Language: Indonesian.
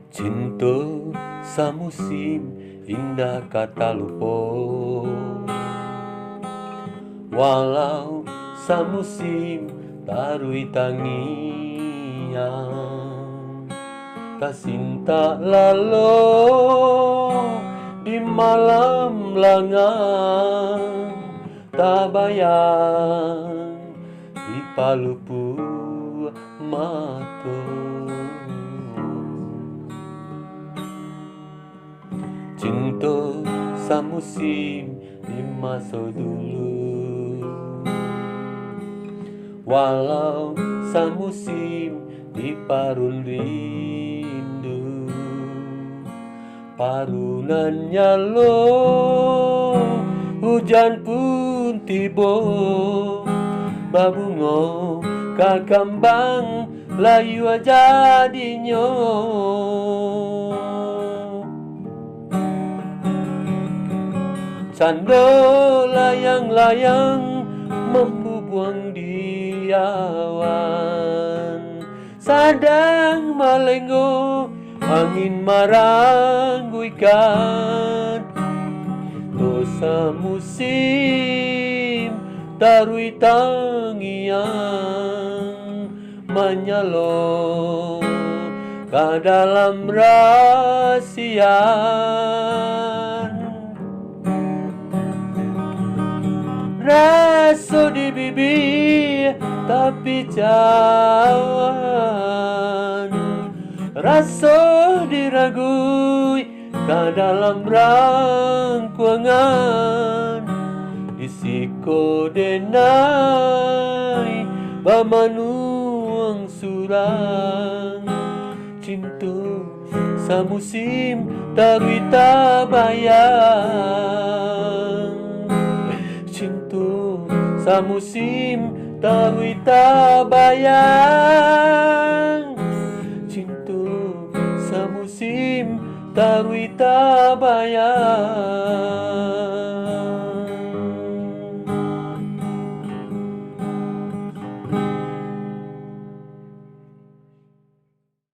Cinta samusim indah kata lupa, walau samusim tarui tangian. Kasinta lalo di malam langang, tabayang di palupu mato. Cinta samusim di masa dulu, walau samusim di parun rindu. Parunannya lo hujan pun tiba, babungo kakambang layu jadinya. Canda layang-layang membubuang di awan, sadang malengo angin marangguikan. Dosa musim tarui tangian, menyalo ke dalam rasian. Rasa di bibir tapi cawan, rasa diragui ke dalam rangkuangan. Disiko denai bamanuang surang, cinta samusim tarui tabayang. Cinta samusim tarui tabayang. Cinta samusim tarui tabayang.